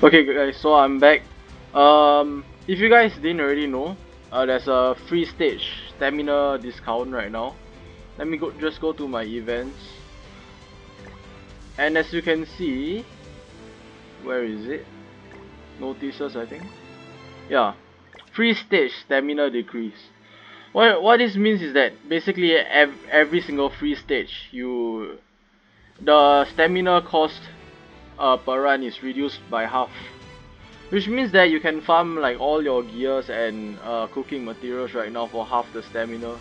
Okay guys, so I'm back. If you guys didn't already know, there's a free stage stamina discount right now. Let me just go to my events, and as you can see, where is it? Notices, I think. Yeah, free stage stamina decrease. What this means is that basically every single free stage, the stamina cost per run is reduced by half. Which means that you can farm like all your gears and cooking materials right now for half the stamina.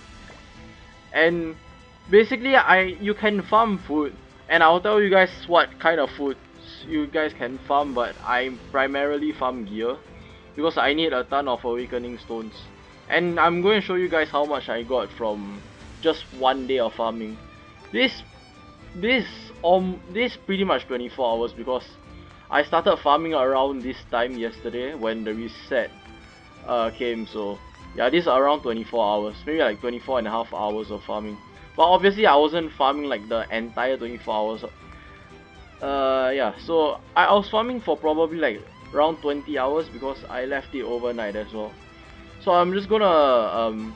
And basically you can farm food, and I'll tell you guys what kind of food you guys can farm, but I primarily farm gear because I need a ton of awakening stones. And I'm going to show you guys how much I got from just one day of farming. This this pretty much 24 hours because I started farming around this time yesterday when the reset came. So yeah, this is around 24 hours, maybe like 24 and a half hours of farming. But obviously I wasn't farming like the entire 24 hours. Yeah, so I was farming for probably like around 20 hours because I left it overnight as well. So I'm just gonna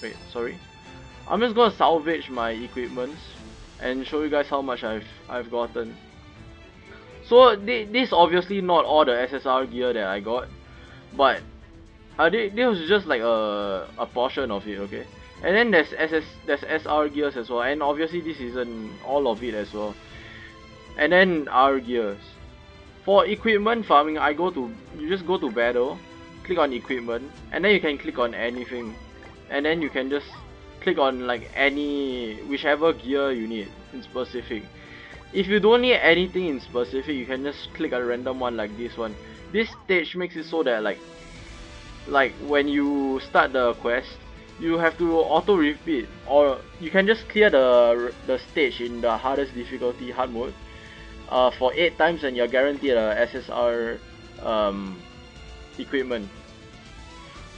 wait, sorry. I'm just gonna salvage my equipments and show you guys how much I've gotten. So this obviously not all the SSR gear that I got, but this was just like a portion of it, okay? And then there's SR gears as well, and obviously this isn't all of it as well. And then R gears. For equipment farming, you just go to battle, click on equipment, and then you can click on anything, and then you can just click on like whichever gear you need in specific. If you don't need anything in specific, you can just click a random one like this one. This stage makes it so that like when you start the quest, you have to auto repeat, or you can just clear the stage in the hardest difficulty, hard mode, for 8 times, and you're guaranteed a SSR equipment.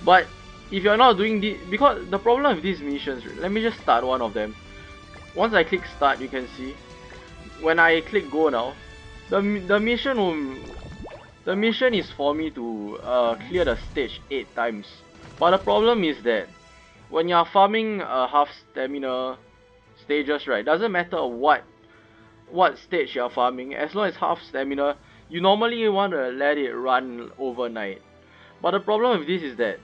But if you're not doing this, because the problem with these missions, let me just start one of them. Once I click start, you can see when I click go now, the mission is for me to clear the stage 8 times. But the problem is that when you're farming half stamina stages, right, doesn't matter what stage you're farming, as long as half stamina, you normally want to let it run overnight. But the problem with this is that,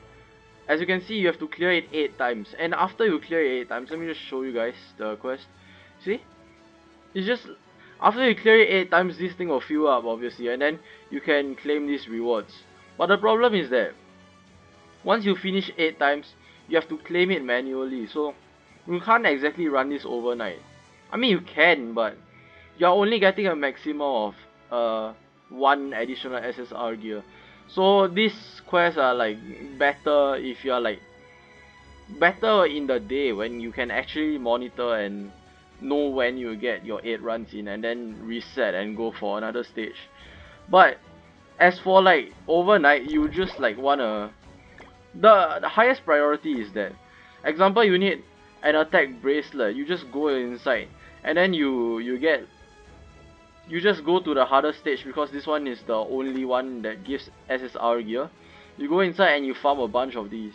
as you can see, you have to clear it 8 times, and after you clear it 8 times, let me just show you guys the quest. See? It's just after you clear it 8 times, this thing will fill up obviously, and then you can claim these rewards. But the problem is that once you finish 8 times, you have to claim it manually, so you can't exactly run this overnight. I mean, you can, but you're only getting a maximum of 1 additional SSR gear. So these quests are like better if you're like better in the day when you can actually monitor and know when you get your 8 runs in and then reset and go for another stage. But as for like overnight, you just like wanna the highest priority is that, example, you need an attack bracelet, you just go inside and then you just go to the hardest stage because this one is the only one that gives SSR gear. You go inside and you farm a bunch of these.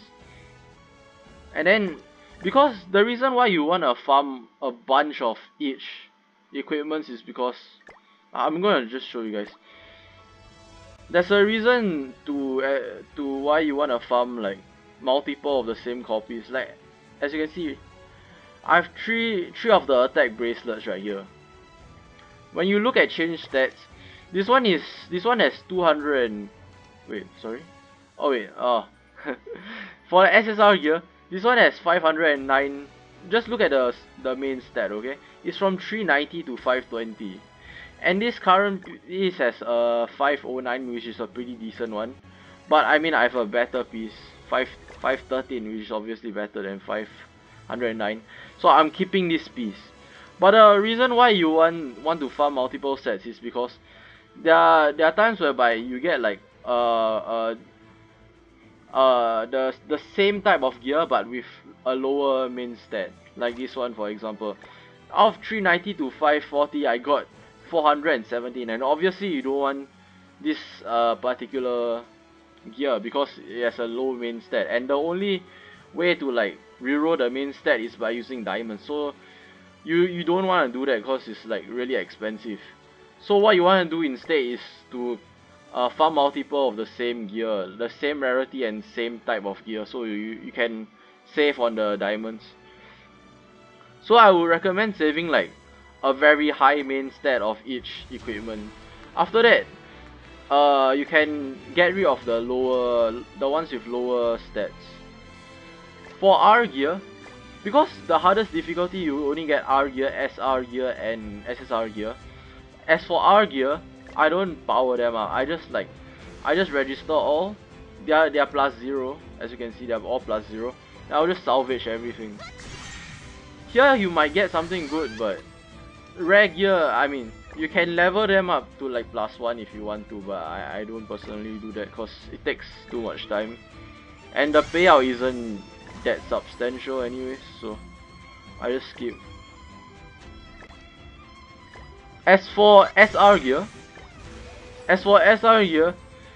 And then, because the reason why you want to farm a bunch of each equipments is because, I'm gonna just show you guys. There's a reason to why you want to farm like multiple of the same copies. Like, as you can see, I have three of the attack bracelets right here. When you look at change stats, this one has 200 and wait, sorry. Oh wait, for the SSR gear, this one has 509. Just look at the main stat, okay? It's from 390 to 520. And this has 509, which is a pretty decent one. But I mean, I have a better piece, 513, which is obviously better than 509. So I'm keeping this piece. But the reason why you want to farm multiple sets is because there are times whereby you get like the same type of gear but with a lower main stat, like this one for example. Out of 390 to 540, I got 417, and obviously you don't want this particular gear because it has a low main stat, and the only way to like reroll the main stat is by using diamonds. So you don't want to do that because it's like really expensive. So what you want to do instead is to farm multiple of the same gear, the same rarity and same type of gear, so you can save on the diamonds. So I would recommend saving like a very high main stat of each equipment. After that, you can get rid of the ones with lower stats. For R gear, because the hardest difficulty you only get R gear, SR gear and SSR gear. As for R gear, I don't power them up. I just register all. They are +0. As you can see, they are all +0. And I'll just salvage everything. Here you might get something good, but rare gear, I mean, you can level them up to like +1 if you want to, but I don't personally do that because it takes too much time. And the payout isn't that substantial anyways, so I just skip. As for SR gear,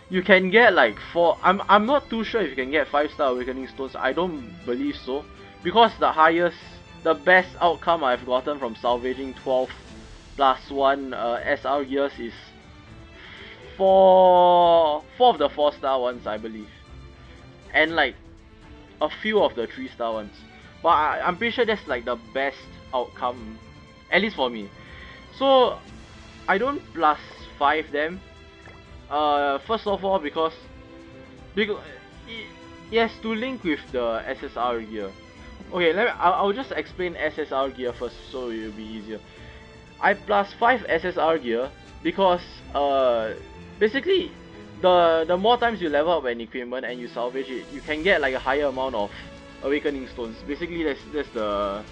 you can get like 4. I'm not too sure if you can get 5-star awakening stones. I don't believe so, because the best outcome I've gotten from salvaging 12 +1 SR gears is 4 of the 4-star ones, I believe, and like a few of the 3-star ones. But I'm pretty sure that's like the best outcome, at least for me. So I don't +5 them. First of all, because it has to link with the SSR gear. Okay, I'll just explain SSR gear first, so it'll be easier. I +5 SSR gear because basically the more times you level up an equipment and you salvage it, you can get like a higher amount of awakening stones. Basically that's the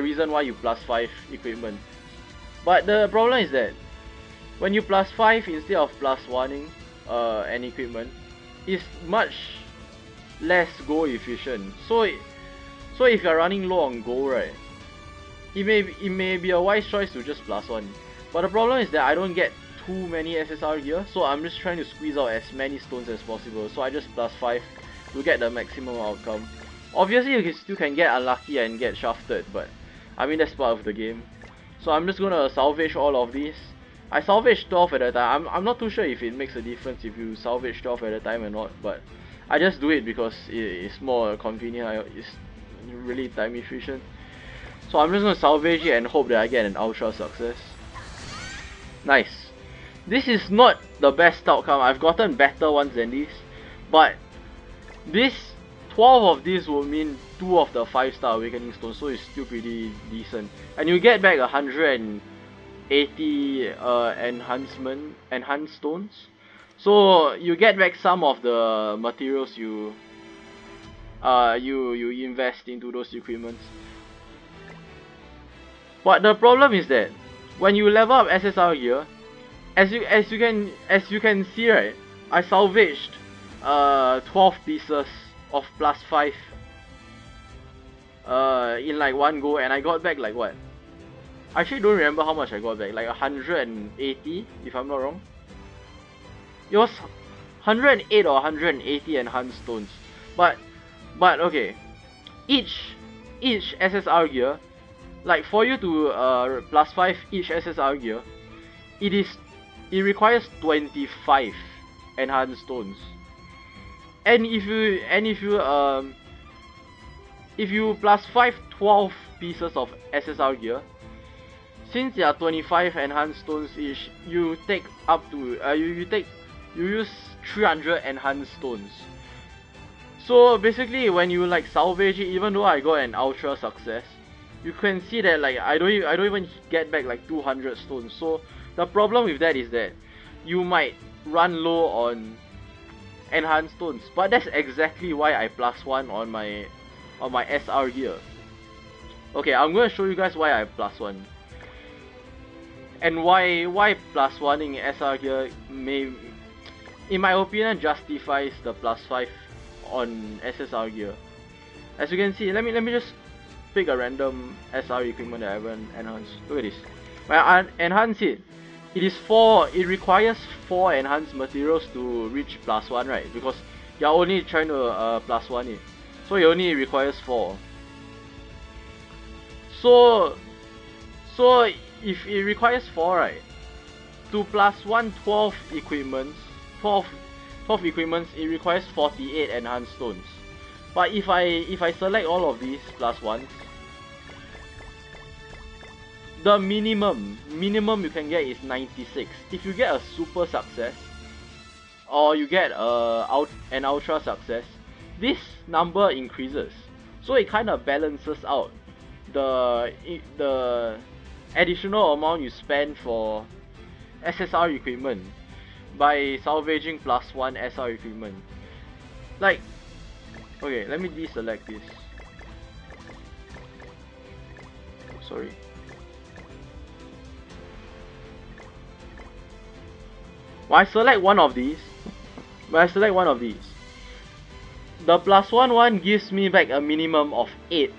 reason why you +5 equipment. But the problem is that when you +5 instead of +1ing an equipment, it's much less gold efficient. So if you're running low on gold, right, it may be a wise choice to just +1. But the problem is that I don't get too many SSR gear, so I'm just trying to squeeze out as many stones as possible. So I just +5 to get the maximum outcome. Obviously you still can get unlucky and get shafted, but I mean that's part of the game. So I'm just gonna salvage all of these. I salvaged 12 at a time. I'm not too sure if it makes a difference if you salvage 12 at a time or not, but I just do it because it's more convenient. It's really time efficient. So I'm just gonna salvage it and hope that I get an ultra success. Nice. This is not the best outcome. I've gotten better ones than this, but this 12 of these will mean 2 of the 5-star awakening stones, so it's still pretty decent. And you get back 180 enhanced stones. So you get back some of the materials you invest into those equipments. But the problem is that when you level up SSR gear, as you can see, right, I salvaged 12 pieces of +5 in like one go, and I got back like what? I actually don't remember how much I got back, like 180 if I'm not wrong. It was 108 or 180 enhanced stones. But okay, each SSR gear, like for you to +5 each SSR gear, it requires 25 enhanced stones. And if you +5 12 pieces of SSR gear, since there are 25 enhanced stones each, you take up to you use 300 enhanced stones. So basically, when you like salvage it, even though I got an ultra success, you can see that like I don't even get back like 200 stones. So the problem with that is that you might run low on enhanced stones, but that's exactly why I +1 on my SR gear. Okay, I'm gonna show you guys why I +1 and why +1ing SR gear may, in my opinion, justifies the +5 on SSR gear. As you can see, let me just pick a random SR equipment that I haven't enhanced. Look at this. When I enhance it, it requires 4 enhanced materials to reach +1, right? Because you're only trying to +1 it. So it only requires 4. So if it requires 4, right? To +1 12 equipments, 12 equipments, it requires 48 enhanced stones. But if I select all of these +1s, the minimum you can get is 96. If you get a super success, or you get an ultra success, this number increases. So it kind of balances out the additional amount you spend for SSR equipment by salvaging +1 SR equipment. Like, okay, let me deselect this. Sorry. When I select one of these, the +1 one gives me back a minimum of 8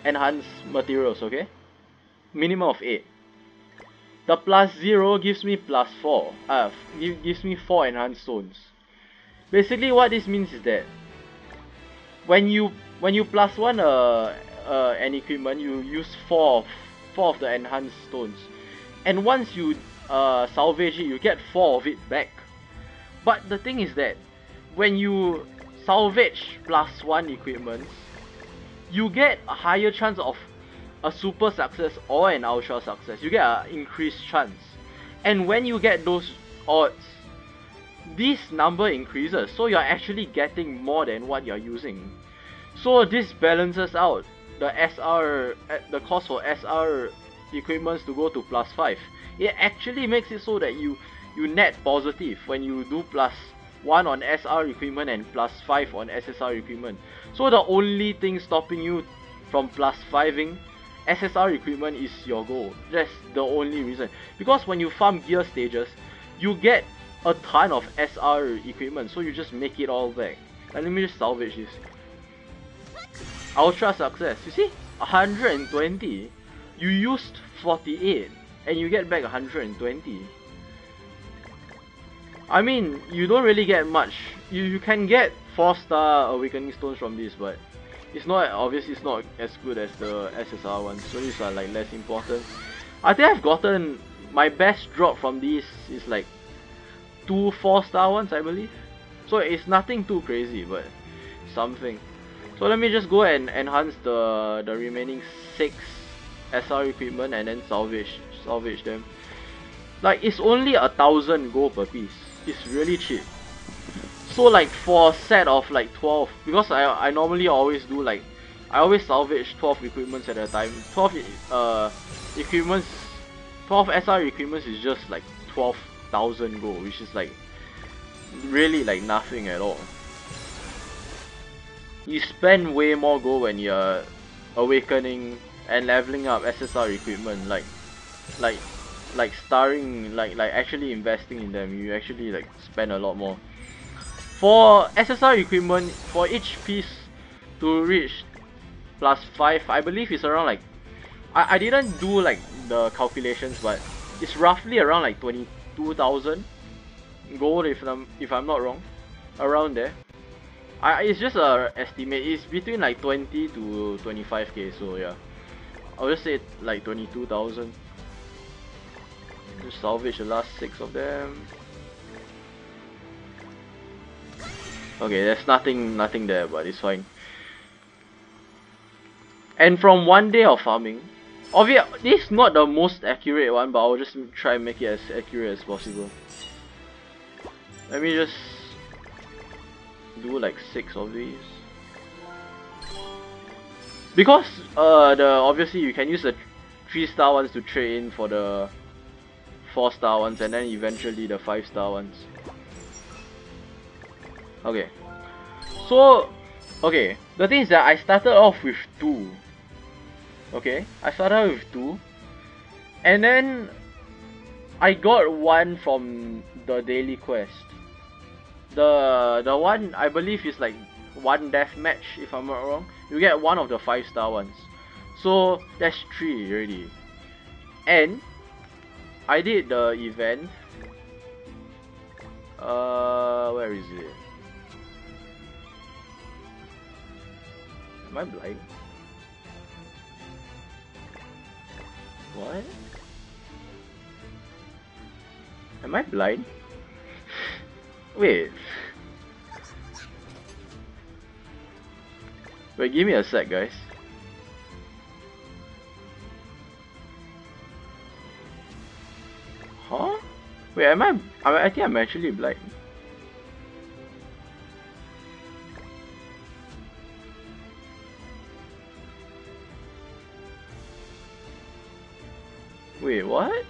enhanced materials, okay? Minimum of 8. The +0 gives me +4. Gives me 4 enhanced stones. Basically, what this means is that when you +1 an equipment, you use 4 of the enhanced stones, and once you salvage it, you get 4 of it back. But the thing is that when you salvage +1 equipments, you get a higher chance of a super success or an ultra success. You get an increased chance, and when you get those odds, this number increases, so you're actually getting more than what you're using. So this balances out the cost for SR equipments to go to +5. It actually makes it so that you net positive when you do +1 on SR equipment and +5 on SSR equipment. So the only thing stopping you from +5ing SSR equipment is your goal. That's the only reason. Because when you farm gear stages, you get a ton of SR equipment, so you just make it all back. And let me just salvage this. Ultra success, you see? 120. You used 48 and you get back 120. I mean, you don't really get much. You can get 4-star awakening stones from this, but it's not, obviously it's not as good as the SSR ones, so these are like less important. I think I've gotten my best drop from these is like 2 4-star ones, I believe. So it's nothing too crazy, but something. So let me just go and enhance the remaining 6 SR equipment and then salvage them. Like, it's only 1,000 gold per piece. It's really cheap. So like for a set of like 12, because I normally always do like, I always salvage 12 equipments at a time. 12 equipments, 12 SR equipments is just like 12,000 gold, which is like really like nothing at all. You spend way more gold when you're awakening and leveling up SSR equipment, like starring, like actually investing in them. You actually like spend a lot more. For SSR equipment, for each piece to reach +5, I believe it's around like, I didn't do like the calculations, but it's roughly around like 22,000 gold if I'm not wrong, around there. It's just a estimate. It's between like 20 to 25k, so yeah, I'll just say like 22,000. Just salvage the last 6 of them. Okay, there's nothing there, but it's fine. And from 1 day of farming, obviously this is not the most accurate one, but I'll just try and make it as accurate as possible. Let me just do like 6 of these, because obviously you can use the 3-star ones to trade in for the 4-star ones, and then eventually the 5-star ones. Okay, so the thing is that I started off with 2. Okay, I started off with 2, and then I got 1 from the daily quest. The one I believe is like 1 death match, if I'm not wrong. You get 1 of the 5-star ones, so that's 3 already. And I did the event. Where is it? Am I blind? What? Am I blind? Wait. Wait, give me a sec, guys. Huh? Wait, I think I'm actually blind. Wait, what?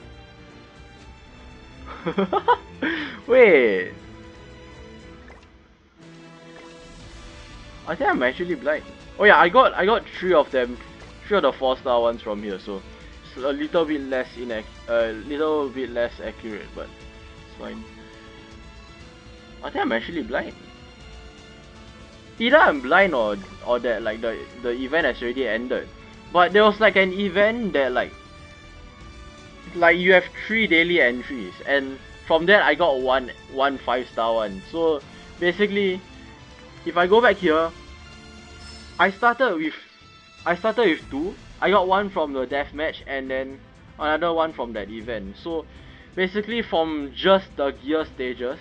Wait. I think I'm actually blind. Oh yeah, I got three of them, three of the 4-star ones from here, so it's a little bit less accurate, but it's fine. I think I'm actually blind. Either I'm blind or that like the event has already ended. But there was like an event that like you have 3 daily entries, and from that I got one 5-star one. So basically, if I go back here, I started with 2. I got one from the deathmatch and then another one from that event. So basically from just the gear stages,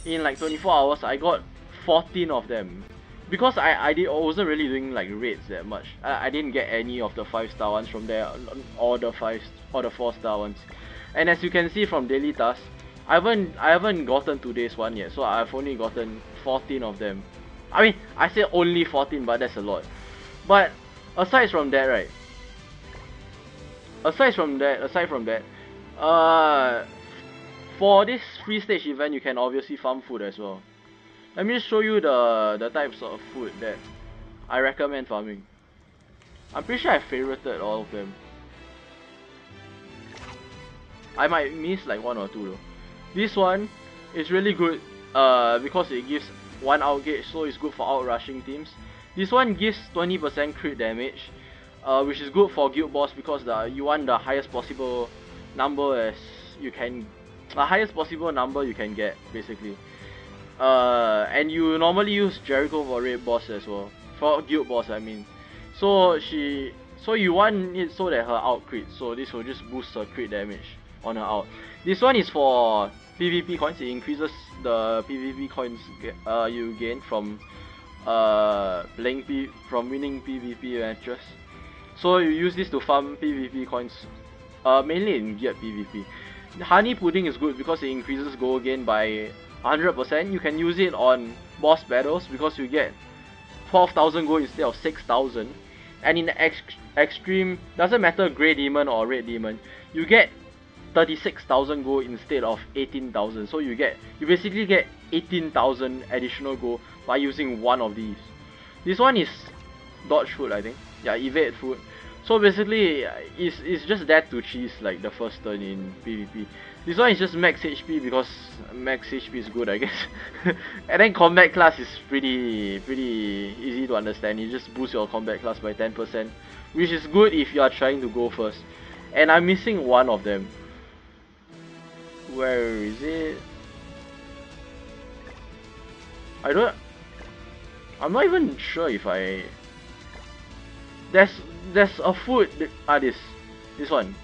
in like 24 hours I got 14 of them. Because I wasn't really doing like raids that much. I didn't get any of the 5-star ones from there, or the 4-star ones. And as you can see from daily tasks, I haven't gotten today's one yet, so I've only gotten 14 of them. I mean, I say only 14, but that's a lot. But aside from that, right? Aside from that, for this free stage event, you can obviously farm food as well. Let me just show you the types of food that I recommend farming. I'm pretty sure I favorited all of them. I might miss like 1 or 2 though. This one is really good because it gives 1 out gauge, so it's good for outrushing teams. This one gives 20% crit damage, which is good for guild boss because you want the highest possible number you can get basically. And you normally use Jericho for raid boss as well, for guild boss I mean. So you want it so that her out crit, so this will just boost her crit damage on her out. This one is for PvP coins. It increases the PvP coins you gain from winning PvP matches. So you use this to farm PvP coins, mainly in geared PvP. Honey pudding is good because it increases gold gain by 100%. You can use it on boss battles because you get 12,000 gold instead of 6,000. And in the extreme, doesn't matter grey demon or red demon, you get 36,000 gold instead of 18,000. So you basically get 18,000 additional gold by using one of these. This one is dodge food, I think. Yeah, evade food. So basically, it's just that to cheese like the first turn in PvP. This one is just max HP because max HP is good, I guess. And then combat class is pretty easy to understand. You just boost your combat class by 10%, which is good if you are trying to go first. And I'm missing one of them. Where is it? I'm not even sure if I... There's a food, this one.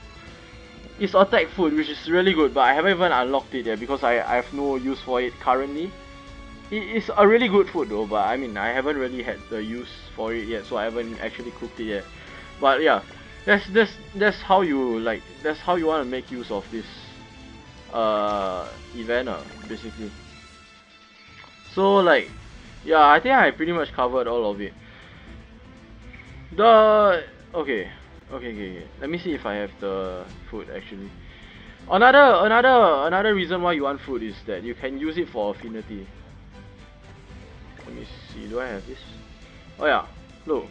It's attack food, which is really good, but I haven't even unlocked it yet because I have no use for it currently. It's a really good food though, but I mean I haven't really had the use for it yet, so I haven't actually cooked it yet. But yeah, that's how you want to make use of this event, basically. So like, yeah, I think I pretty much covered all of it. Okay. Let me see if I have the food actually. Another reason why you want food is that you can use it for affinity. Let me see, do I have this? Oh yeah, look.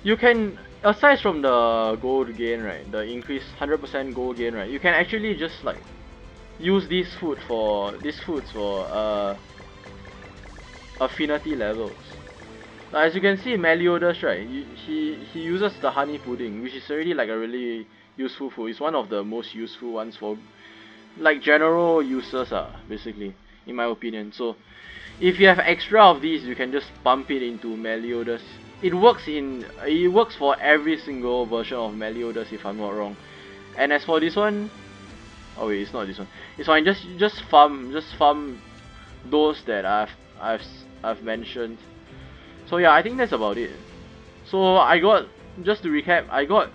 You can, aside from the gold gain, right, the increased 100% gold gain, right, you can actually just like use these foods for affinity levels. Now, as you can see, Meliodas, right, he uses the honey pudding, which is already like a really useful food. It's one of the most useful ones for like general uses, basically, in my opinion. So if you have extra of these, you can just pump it into Meliodas. It works for every single version of Meliodas, if I'm not wrong. And as for this one, oh wait, it's not this one. It's fine. Just farm those that I've mentioned. So yeah, I think that's about it. So I got, just to recap, I got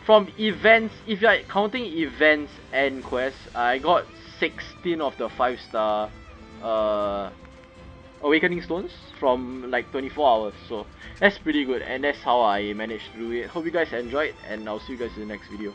from events, if you're counting events and quests, I got 16 of the 5-star awakening stones from like 24 hours. So that's pretty good, and that's how I managed to do it. Hope you guys enjoyed, and I'll see you guys in the next video.